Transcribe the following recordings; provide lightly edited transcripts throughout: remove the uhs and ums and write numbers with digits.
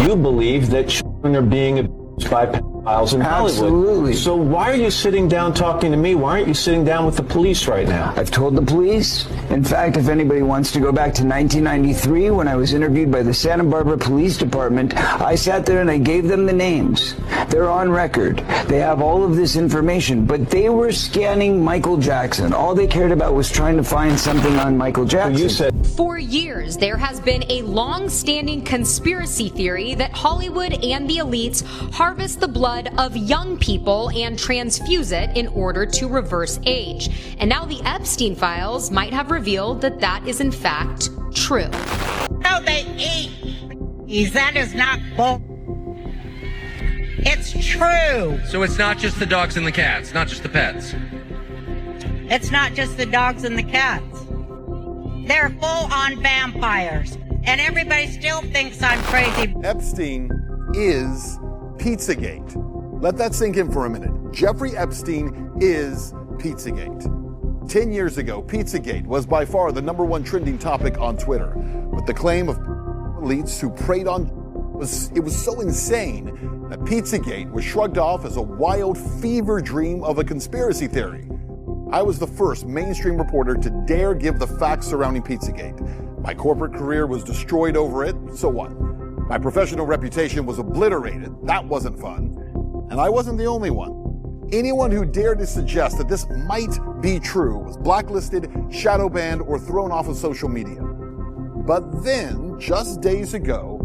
you believe that children are being abused by pedophiles in Hollywood. Absolutely. So why are you sitting down talking to me? Why aren't you sitting down with the police right now? I've told the police. In fact, if anybody wants to go back to 1993 when I was interviewed by the Santa Barbara Police Department, I sat there and I gave them the names. They're on record. They have all of this information, but they were scanning Michael Jackson. All they cared about was trying to find something on Michael Jackson. So you said For years, there has been a long-standing conspiracy theory that Hollywood and the elites harvest the blood of young people and transfuse it in order to reverse age. And now the Epstein files might have revealed that that is in fact true. No, they eat. That is not bull. It's true. So it's not just the dogs and the cats, not just the pets. It's not just the dogs and the cats. They're full-on vampires. And everybody still thinks I'm crazy. Epstein is Pizzagate. Let that sink in for a minute. Jeffrey Epstein is Pizzagate. 10 years ago, Pizzagate was by far the #1 trending topic on Twitter. With the claim of elites who preyed on it was so insane that Pizzagate was shrugged off as a wild fever dream of a conspiracy theory. I was the first mainstream reporter to dare give the facts surrounding Pizzagate. My corporate career was destroyed over it, so what? My professional reputation was obliterated, that wasn't fun. And I wasn't the only one. Anyone who dared to suggest that this might be true was blacklisted, shadow banned, or thrown off of social media. But then, just days ago,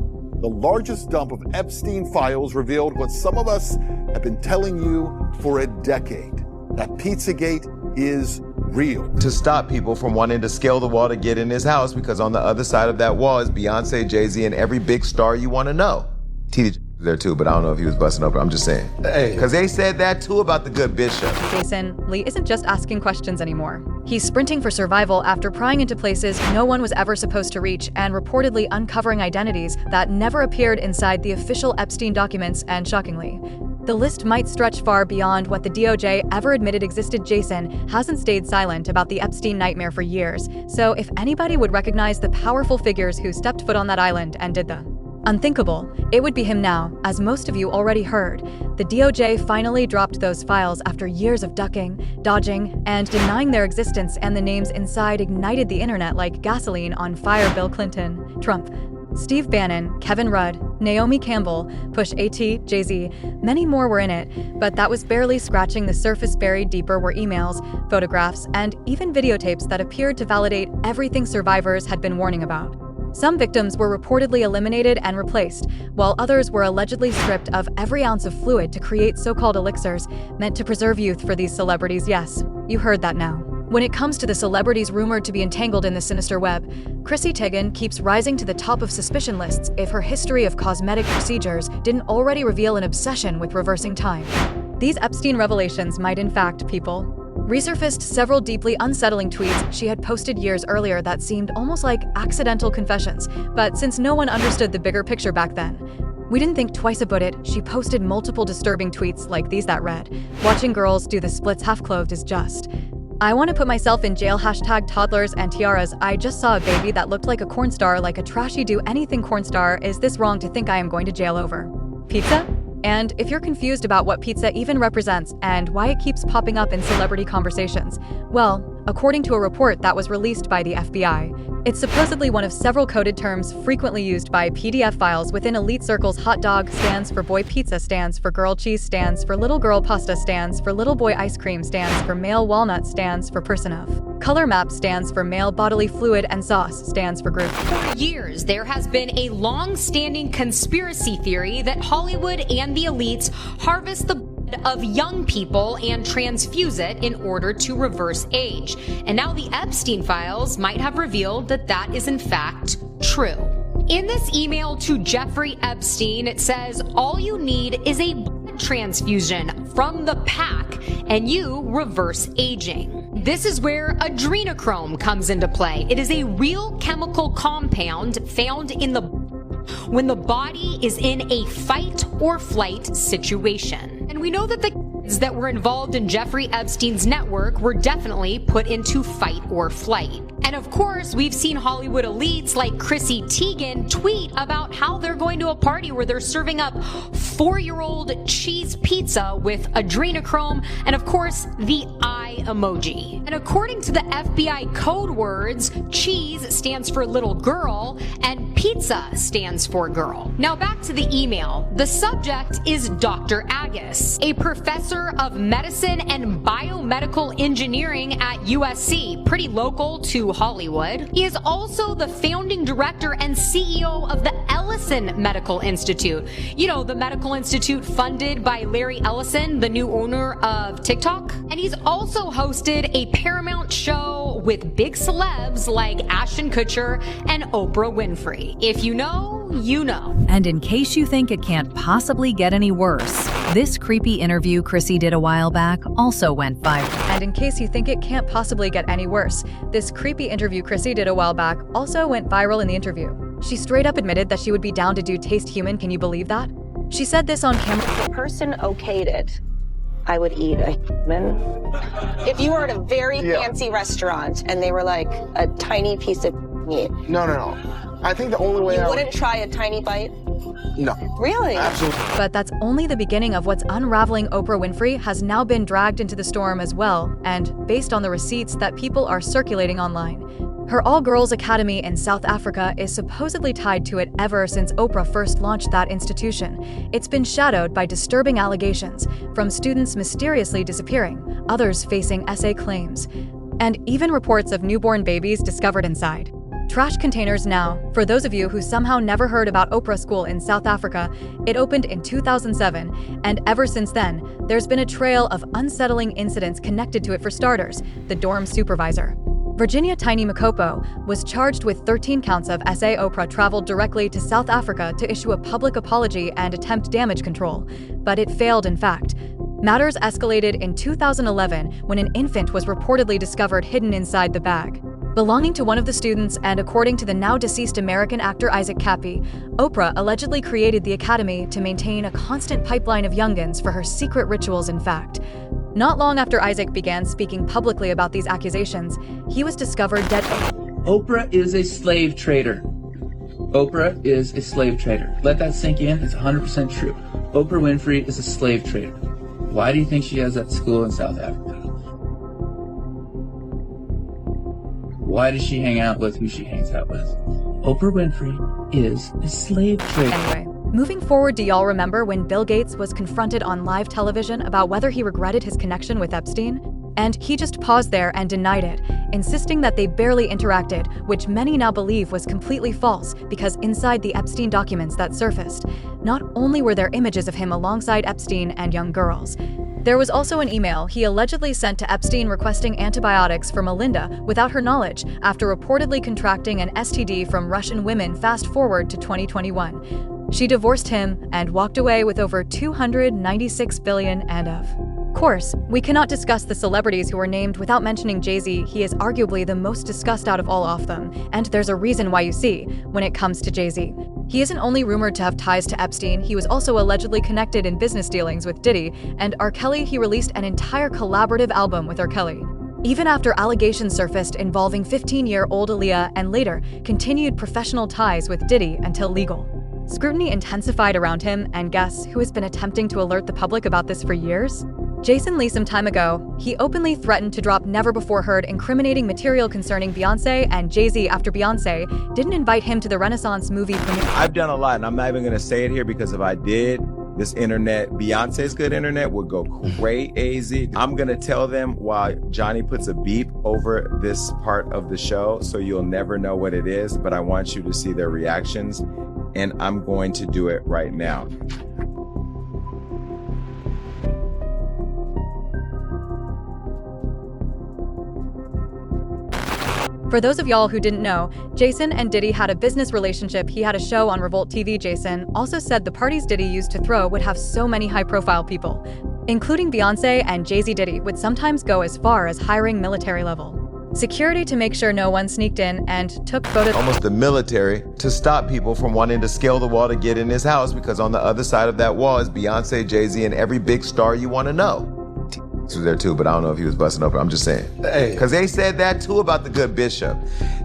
the largest dump of Epstein files revealed what some of us have been telling you for a decade, that Pizzagate is real. To stop people from wanting to scale the wall to get in his house, because on the other side of that wall is Beyonce, Jay-Z, and every big star you want to know. TD was there too, but I don't know if he was busting open. I'm just saying. Hey. Because they said that too about the good bishop. Jason, Lee isn't just asking questions anymore. He's sprinting for survival after prying into places no one was ever supposed to reach and reportedly uncovering identities that never appeared inside the official Epstein documents, and shockingly, the list might stretch far beyond what the DOJ ever admitted existed. Jason hasn't stayed silent about the Epstein nightmare for years, so if anybody would recognize the powerful figures who stepped foot on that island and did the unthinkable, it would be him now. As most of you already heard, the DOJ finally dropped those files after years of ducking, dodging, and denying their existence, and the names inside ignited the internet like gasoline on fire. Bill Clinton, Trump, Steve Bannon, Kevin Rudd, Naomi Campbell, Push AT, Jay-Z, many more were in it, but that was barely scratching the surface. Buried deeper were emails, photographs, and even videotapes that appeared to validate everything survivors had been warning about. Some victims were reportedly eliminated and replaced, while others were allegedly stripped of every ounce of fluid to create so-called elixirs meant to preserve youth for these celebrities. Yes, you heard that now. When it comes to the celebrities rumored to be entangled in the sinister web, Chrissy Teigen keeps rising to the top of suspicion lists if her history of cosmetic procedures didn't already reveal an obsession with reversing time. These Epstein revelations might in fact, people, resurfaced several deeply unsettling tweets she had posted years earlier that seemed almost like accidental confessions, but since no one understood the bigger picture back then, we didn't think twice about it. She posted multiple disturbing tweets like these that read, "Watching girls do the splits half-clothed is just. I want to put myself in jail. #toddlers and tiaras. I just saw a baby that looked like a corn star, like a trashy do anything corn star. Is this wrong to think I am going to jail over pizza?" And if you're confused about what pizza even represents and why it keeps popping up in celebrity conversations, well, according to a report that was released by the FBI, it's supposedly one of several coded terms frequently used by PDF files within elite circles. Hot dog stands for boy, pizza stands for girl, cheese stands for little girl, pasta stands for little boy, ice cream stands for male, walnut stands for person of color, map stands for male, bodily fluid, and sauce stands for group. For years, there has been a long-standing conspiracy theory that Hollywood and the elites harvest the blood of young people and transfuse it in order to reverse age. And now the Epstein files might have revealed that that is in fact true. In this email to Jeffrey Epstein, it says, all you need is a blood transfusion from the pack and you reverse aging. This is where adrenochrome comes into play. It is a real chemical compound found in the when the body is in a fight or flight situation. And we know that the that were involved in Jeffrey Epstein's network were definitely put into fight or flight. And of course, we've seen Hollywood elites like Chrissy Teigen tweet about how they're going to a party where they're serving up 4-year-old cheese pizza with adrenochrome and, of course, the eye emoji. And according to the FBI code words, cheese stands for little girl and pizza stands for girl. Now back to the email. The subject is Dr. Agus, a professor of medicine and biomedical engineering at USC, pretty local to Hollywood. He is also the founding director and CEO of the Ellison Medical Institute. You know, the medical institute funded by Larry Ellison, the new owner of TikTok. And he's also hosted a Paramount show with big celebs like Ashton Kutcher and Oprah Winfrey. If you know, you know. And in case you think it can't possibly get any worse, this creepy interview Chrissy did a while back also went viral. And in case you think it can't possibly get any worse, this creepy interview Chrissy did a while back also went viral in the interview. She straight up admitted that she would be down to do Taste Human. Can you believe that? She said this on camera. If the person okayed it, I would eat a human. If you were at a very fancy restaurant and they were like a tiny piece of meat. No. I think the only way you wouldn't try a tiny bite? No. Really? Absolutely. But that's only the beginning of what's unraveling. Oprah Winfrey has now been dragged into the storm as well, and based on the receipts that people are circulating online. Her all-girls academy in South Africa is supposedly tied to it ever since Oprah first launched that institution. It's been shadowed by disturbing allegations, from students mysteriously disappearing, others facing essay claims, and even reports of newborn babies discovered inside. Trash containers now. For those of you who somehow never heard about Oprah School in South Africa, it opened in 2007, and ever since then, there's been a trail of unsettling incidents connected to it. For starters, the dorm supervisor. Virginia Tiny Makopo was charged with 13 counts of SA. Oprah traveled directly to South Africa to issue a public apology and attempt damage control, but it failed in fact. Matters escalated in 2011 when an infant was reportedly discovered hidden inside the bag. Belonging to one of the students and according to the now deceased American actor Isaac Cappy, Oprah allegedly created the academy to maintain a constant pipeline of youngins for her secret rituals. In fact, not long after Isaac began speaking publicly about these accusations, he was discovered dead. Oprah is a slave trader. Oprah is a slave trader. Let that sink in. It's 100% true. Oprah Winfrey is a slave trader. Why do you think she has that school in South Africa? Why does she hang out with who she hangs out with? Oprah Winfrey is a slave trader. Anyway, moving forward, do y'all remember when Bill Gates was confronted on live television about whether he regretted his connection with Epstein? And he just paused there and denied it, insisting that they barely interacted, which many now believe was completely false because inside the Epstein documents that surfaced, not only were there images of him alongside Epstein and young girls, there was also an email he allegedly sent to Epstein requesting antibiotics for Melinda without her knowledge after reportedly contracting an STD from Russian women. Fast forward to 2021. She divorced him and walked away with over $296 billion and of course, we cannot discuss the celebrities who were named without mentioning Jay-Z. He is arguably the most discussed out of all of them, and there's a reason why. You see, when it comes to Jay-Z, he isn't only rumored to have ties to Epstein, he was also allegedly connected in business dealings with Diddy and R. Kelly. He released an entire collaborative album with R. Kelly. Even after allegations surfaced involving 15-year-old Aaliyah and later continued professional ties with Diddy until legal scrutiny intensified around him, and guess who has been attempting to alert the public about this for years? Jason Lee. Some time ago, he openly threatened to drop never-before-heard incriminating material concerning Beyoncé and Jay-Z after Beyoncé didn't invite him to the Renaissance movie premiere. I've done a lot, and I'm not even going to say it here because if I did, this internet, Beyonce's good internet, would go crazy. I'm going to tell them while Johnny puts a beep over this part of the show, so you'll never know what it is, but I want you to see their reactions, and I'm going to do it right now. For those of y'all who didn't know, Jason and Diddy had a business relationship. He had a show on Revolt TV. Jason also said the parties Diddy used to throw would have so many high-profile people, including Beyoncé and Jay-Z. Diddy would sometimes go as far as hiring military-level security to make sure no one sneaked in and took photos. Almost the military to stop people from wanting to scale the wall to get in his house because on the other side of that wall is Beyoncé, Jay-Z, and every big star you want to know. was there too, but I don't know if he was busting open. I'm just saying. Because they said that too about the good bishop.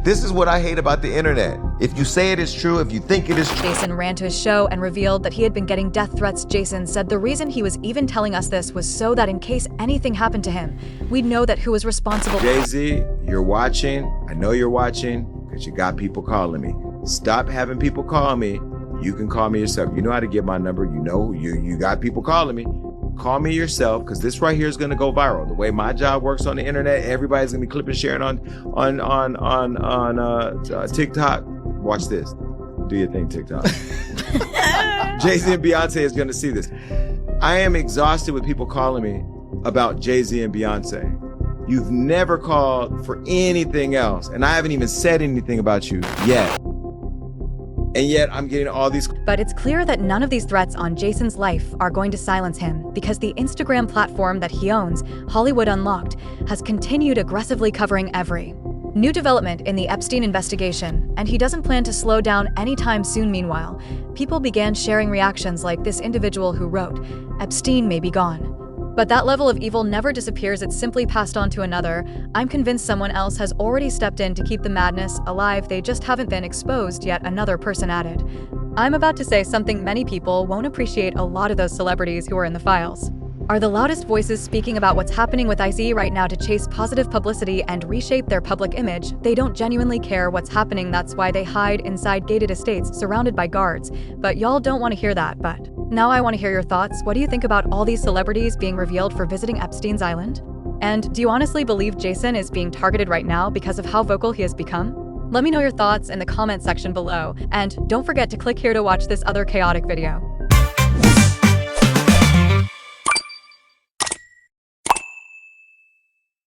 This is what I hate about the internet. If you say it is true, if you think it is true. Jason ran to his show and revealed that he had been getting death threats. Jason said the reason he was even telling us this was so that in case anything happened to him, we'd know that who was responsible. Jay-Z, you're watching. I know you're watching because you got people calling me. Stop having people call me. You can call me yourself. You know how to get my number. You know you got people calling me. Call me yourself, because this right here is going to go viral. The way my job works on the internet, everybody's going to be clipping, sharing on TikTok. Watch this. Do your thing, TikTok. Jay-Z and Beyonce is going to see this. I am exhausted with people calling me about Jay-Z and Beyonce. You've never called for anything else, and I haven't even said anything about you yet. And yet I'm getting all these. But it's clear that none of these threats on Jason's life are going to silence him, because the Instagram platform that he owns, Hollywood Unlocked, has continued aggressively covering every new development in the Epstein investigation, and he doesn't plan to slow down anytime soon. Meanwhile, people began sharing reactions like this individual who wrote, "Epstein may be gone. But that level of evil never disappears, it's simply passed on to another. I'm convinced someone else has already stepped in to keep the madness alive, they just haven't been exposed yet," another person added. I'm about to say something many people won't appreciate. A lot of those celebrities who are in the files are the loudest voices speaking about what's happening with IC right now to chase positive publicity and reshape their public image. They don't genuinely care what's happening, that's why they hide inside gated estates surrounded by guards. But y'all don't want to hear that, but now I want to hear your thoughts. What do you think about all these celebrities being revealed for visiting Epstein's Island? And do you honestly believe Jason is being targeted right now because of how vocal he has become? Let me know your thoughts in the comment section below, and don't forget to click here to watch this other chaotic video.